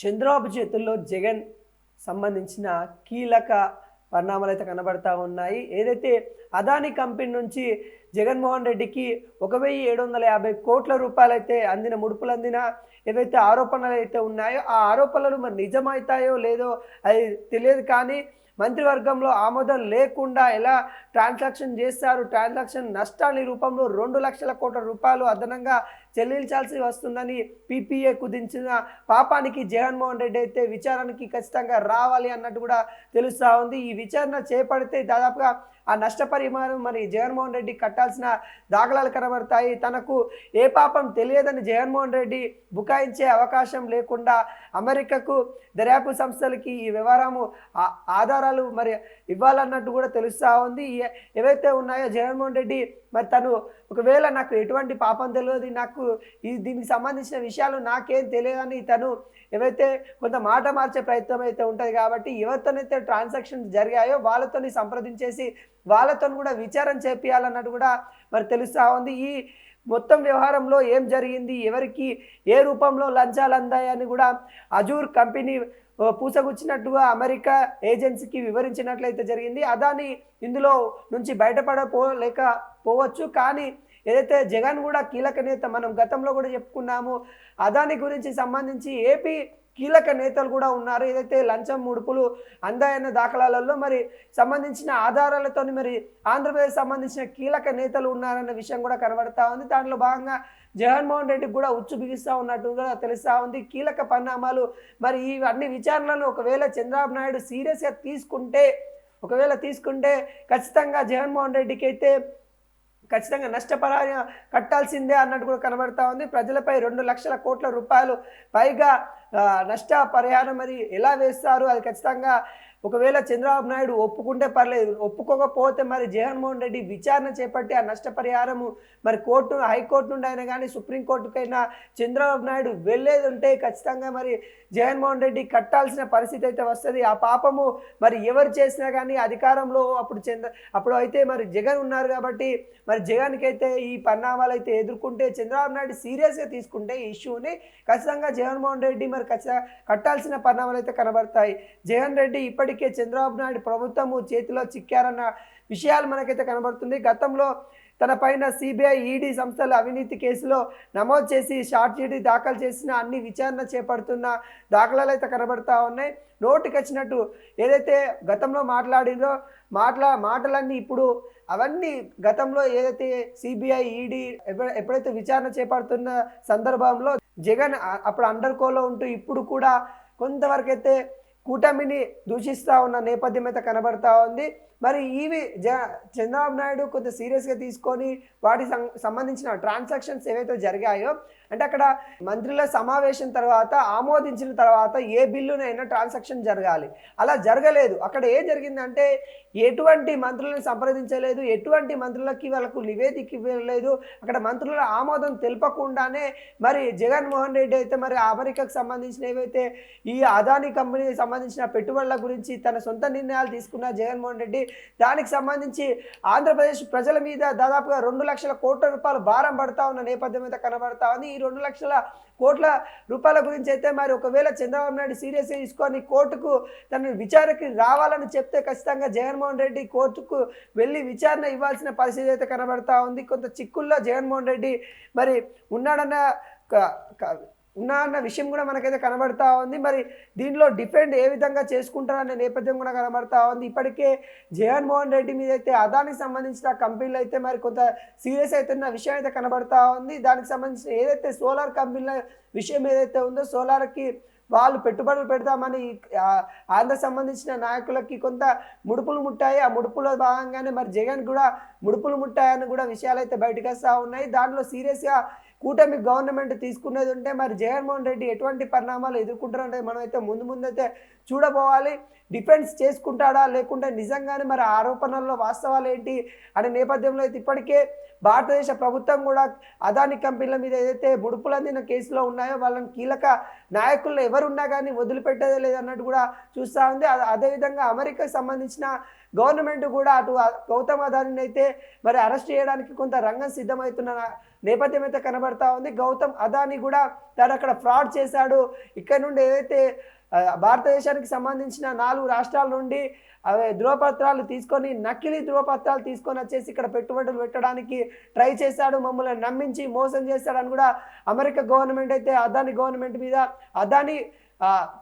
చంద్రబాబు చేతుల్లో జగన్ సంబంధించిన కీలక పరిణామాలు అయితే కనబడతా ఉన్నాయి. ఏదైతే అదానీ కంపెనీ నుంచి జగన్మోహన్ రెడ్డికి 1,750 కోట్ల రూపాయలైతే అందిన ముడుపులందిన ఏవైతే ఆరోపణలు అయితే ఉన్నాయో ఆ ఆరోపణలు మరి నిజమవుతాయో లేదో అది తెలియదు. కానీ మంత్రివర్గంలో ఆమోదం లేకుండా ఎలా ట్రాన్సాక్షన్ చేస్తారు, ట్రాన్సాక్షన్ నష్టాల రూపంలో 2 లక్షల కోట్ల రూపాయలు అదనంగా చెల్లించాల్సి వస్తుందని పీపీఏ కుదించిన పాపానికి జగన్మోహన్ రెడ్డి అయితే విచారణకి ఖచ్చితంగా రావాలి అన్నట్టు కూడా తెలుస్తూ ఉంది. ఈ విచారణ చేపడితే దాదాపుగా ఆ నష్టపరిహారం మరి జగన్మోహన్ రెడ్డి కట్టాల్సిన దాఖలాలు కనబడతాయి. తనకు ఏ పాపం తెలియదని జగన్మోహన్ రెడ్డి బుకాయించే అవకాశం లేకుండా అమెరికాకు దర్యాప్తు సంస్థలకి ఈ వ్యవహారము ఆధారాలు మరి ఇవ్వాలన్నట్టు కూడా తెలుస్తూ ఉంది. ఏవైతే ఉన్నాయో జగన్మోహన్ రెడ్డి మరి తను ఒకవేళ నాకు ఎటువంటి పాపం తెలియదు, నాకు దీనికి సంబంధించిన విషయాలు నాకేం తెలియదని తను ఏవైతే కొంత మాట మార్చే ప్రయత్నం అయితే ఉంటుంది. కాబట్టి ఎవరితోనైతే ట్రాన్సాక్షన్స్ జరిగాయో వాళ్ళతోని సంప్రదించేసి వాళ్ళతో కూడా విచారణ చేపియాలన్నట్టు కూడా మరి తెలుస్తూ ఉంది. ఈ మొత్తం వ్యవహారంలో ఏం జరిగింది, ఎవరికి ఏ రూపంలో లంచాలు అందాయని కూడా అజూర్ కంపెనీ పూసగుచ్చినట్టుగా అమెరికా ఏజెన్సీకి వివరించినట్లయితే జరిగింది. అదాని ఇందులో నుంచి బయటపడలేకపోవచ్చు. కానీ ఏదైతే జగన్ కూడా కీలక నేత, మనం గతంలో కూడా చెప్పుకున్నాము, అదాని గురించి సంబంధించి ఏపీ కీలక నేతలు కూడా ఉన్నారు. ఏదైతే లంచం ముడుపులు అందాయన్న దాఖలాలలో మరి సంబంధించిన ఆధారాలతో మరి ఆంధ్రప్రదేశ్ సంబంధించిన కీలక నేతలు ఉన్నారన్న విషయం కూడా కనబడతా ఉంది. దాంట్లో భాగంగా జగన్మోహన్ రెడ్డికి కూడా ఉచ్చు బిగిస్తూ ఉన్నట్టుగా తెలుస్తూ ఉంది. కీలక పరిణామాలు మరి ఈ అన్ని విచారణలను ఒకవేళ చంద్రబాబు నాయుడు సీరియస్గా తీసుకుంటే ఖచ్చితంగా జగన్మోహన్ రెడ్డికి అయితే ఖచ్చితంగా నష్టపరిహారం కట్టాల్సిందే అన్నట్టు కూడా కనబడతా ఉంది. ప్రజలపై 2 లక్షల కోట్ల రూపాయలు పైగా నష్టపరిహారం మరి ఎలా వేస్తారు, అది ఖచ్చితంగా ఒకవేళ చంద్రబాబు నాయుడు ఒప్పుకుంటే పర్లేదు, ఒప్పుకోకపోతే మరి జగన్మోహన్ రెడ్డి విచారణ చేపట్టి ఆ నష్టపరిహారము మరి హైకోర్టు నుండి అయినా కానీ సుప్రీంకోర్టుకైనా చంద్రబాబు నాయుడు వెళ్ళేది ఉంటే ఖచ్చితంగా మరి జగన్మోహన్ రెడ్డి కట్టాల్సిన పరిస్థితి అయితే వస్తుంది. ఆ పాపము మరి ఎవరు చేసినా కానీ అధికారంలో అప్పుడు అయితే మరి జగన్ ఉన్నారు కాబట్టి మరి జగన్కి అయితే ఈ పరిణామాలు అయితే ఎదుర్కొంటే చంద్రబాబు నాయుడు సీరియస్గా తీసుకుంటే ఈ ఇష్యూని ఖచ్చితంగా జగన్మోహన్ రెడ్డి మరి ఖచ్చితంగా కట్టాల్సిన పరిణామాలు అయితే కనబడతాయి. జగన్ రెడ్డి ఇప్పటికే చంద్రబాబు నాయుడు ప్రభుత్వము చేతిలో చిక్కారన్న విషయాలు మనకైతే కనబడుతుంది. గతంలో తన పైన సిబిఐ ఈడీ సంస్థల అవినీతి కేసులో నమోదు చేసి షార్ట్ షీట్ దాఖలు చేసిన అన్ని విచారణ చేపడుతున్న దాఖలాలు అయితే కనబడతా ఉన్నాయి. నోటికి వచ్చినట్టు ఏదైతే గతంలో మాట్లాడిందో మాటలన్నీ ఇప్పుడు అవన్నీ గతంలో ఏదైతే సిబిఐ ఈడీ ఎప్పుడైతే విచారణ చేపడుతున్న సందర్భంలో జగన్ అప్పుడు అండర్ కోలో ఉంటూ ఇప్పుడు కూడా కొంతవరకు అయితే కూటమిని దూషిస్తూ ఉన్న నేపథ్యం అయితే కనబడతా ఉంది. మరి ఇవి చంద్రబాబు నాయుడు కొంత సీరియస్గా తీసుకొని వాటికి సంబంధించిన ట్రాన్సాక్షన్స్ ఏవైతే జరిగాయో అంటే అక్కడ మంత్రుల సమావేశం తర్వాత ఆమోదించిన తర్వాత ఏ బిల్లునైనా ట్రాన్సాక్షన్ జరగాలి, అలా జరగలేదు. అక్కడ ఏం జరిగిందంటే ఎటువంటి మంత్రులను సంప్రదించలేదు, ఎటువంటి మంత్రులకి వాళ్ళకు నివేదిక ఇవ్వలేదు. అక్కడ మంత్రుల ఆమోదం తెలపకుండానే మరి జగన్మోహన్ రెడ్డి అయితే మరి అమెరికాకు సంబంధించిన ఏవైతే ఈ అదానీ కంపెనీకి సంబంధించిన పెట్టుబడుల గురించి తన సొంత నిర్ణయాలు తీసుకున్న జగన్మోహన్ రెడ్డి దానికి సంబంధించి ఆంధ్రప్రదేశ్ ప్రజల మీద దాదాపుగా 2 లక్షల కోట్ల రూపాయలు భారం పడతా ఉన్న నేపథ్యం అయితే కనబడతా ఉంది. ఈ 2 లక్షల కోట్ల రూపాయల గురించి అయితే మరి ఒకవేళ చంద్రబాబు నాయుడు సీరియస్గా తీసుకొని కోర్టుకు తన విచారణకి రావాలని చెప్తే ఖచ్చితంగా జగన్మోహన్ రెడ్డి కోర్టుకు వెళ్ళి విచారణ ఇవ్వాల్సిన పరిస్థితి అయితే కనబడతా ఉంది. కొంత చిక్కుల్లో జగన్మోహన్ రెడ్డి మరి ఉన్నారన్న విషయం కూడా మనకైతే కనబడతా ఉంది. మరి దీనిలో డిఫెండ్ ఏ విధంగా చేసుకుంటారనే నేపథ్యం కూడా కనబడతా ఉంది. ఇప్పటికే జగన్మోహన్ రెడ్డి మీద అయితే అదానికి సంబంధించిన కంపెనీలు అయితే మరి కొంత సీరియస్ అవుతున్న విషయం అయితే కనబడతా ఉంది. దానికి సంబంధించిన ఏదైతే సోలార్ కంపెనీల విషయం ఏదైతే ఉందో సోలార్కి వాళ్ళు పెట్టుబడులు పెడతామని ఆంధ్ర సంబంధించిన నాయకులకి కొంత ముడుపులు ముట్టాయి. ఆ ముడుపులో భాగంగానే మరి జగన్ కూడా ముడుపులు ముట్టాయని కూడా విషయాలు అయితే బయటకు వస్తూ ఉన్నాయి. దాంట్లో సీరియస్గా కూటమి గవర్నమెంట్ తీసుకునేది ఉంటే మరి జగన్మోహన్ రెడ్డి ఎటువంటి పరిణామాలు ఎదుర్కొంటారంటే మనమైతే ముందైతే చూడబోవాలి. డిఫెన్స్ చేసుకుంటాడా లేకుంటే నిజంగానే మరి ఆరోపణల్లో వాస్తవాలు ఏంటి అనే నేపథ్యంలో అయితే ఇప్పటికే భారతదేశ ప్రభుత్వం కూడా అదానీ కంపెనీల మీద ఏదైతే ముడుపులు అందిన కేసులో ఉన్నాయో వాళ్ళని కీలక నాయకుల్లో ఎవరున్నా కానీ వదిలిపెట్టేదే లేదన్నట్టు కూడా చూస్తూ ఉంది. అదేవిధంగా అమెరికాకు సంబంధించిన గవర్నమెంట్ కూడా అటు గౌతమ్ అదానీని అయితే మరి అరెస్ట్ చేయడానికి కొంత రంగం సిద్ధమవుతున్న నేపథ్యం అయితే కనబడతా ఉంది. గౌతమ్ అదానీ కూడా తాను అక్కడ ఫ్రాడ్ చేశాడు, ఇక్కడ నుండి ఏదైతే భారతదేశానికి సంబంధించిన 4 రాష్ట్రాల నుండి అవి ధృవపత్రాలు తీసుకొని, నకిలీ ధృవపత్రాలు తీసుకొని వచ్చేసి ఇక్కడ పెట్టుబడులు పెట్టడానికి ట్రై చేశాడు, మమ్మల్ని నమ్మించి మోసం చేశాడని కూడా అమెరికా గవర్నమెంట్ అయితే అదానీ గవర్నమెంట్ మీద, అదానీ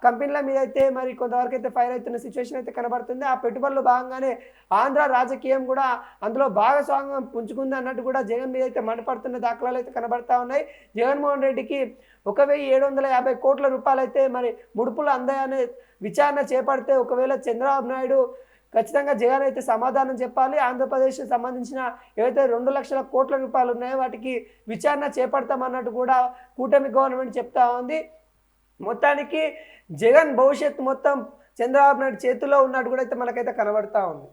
కంపెనీల మీద అయితే మరి కొంతవరకు అయితే ఫైర్ అవుతున్న సిచ్యువేషన్ అయితే కనబడుతుంది. ఆ పెట్టుబడులు భాగంగానే ఆంధ్ర రాజకీయం కూడా అందులో భాగస్వామ్యం పుంజుకుంది అన్నట్టు కూడా జగన్ మీద అయితే మండిపడుతున్న దాఖలాలు అయితే కనబడతా ఉన్నాయి. జగన్మోహన్ రెడ్డికి 1,750 కోట్ల రూపాయలు అయితే మరి ముడుపులు అందాయనే విచారణ చేపడితే, ఒకవేళ చంద్రబాబు నాయుడు ఖచ్చితంగా జగన్ అయితే సమాధానం చెప్పాలి. ఆంధ్రప్రదేశ్కి సంబంధించిన ఏవైతే 2 లక్షల కోట్ల రూపాయలు ఉన్నాయో వాటికి విచారణ చేపడతామన్నట్టు కూడా కూటమి గవర్నమెంట్ చెప్తా ఉంది. మొత్తానికి జగన్ భవిష్యత్తు మొత్తం చంద్రబాబు నాయుడు చేతిలో ఉన్నట్టు కూడా అయితే మనకైతే కనబడతా ఉంది.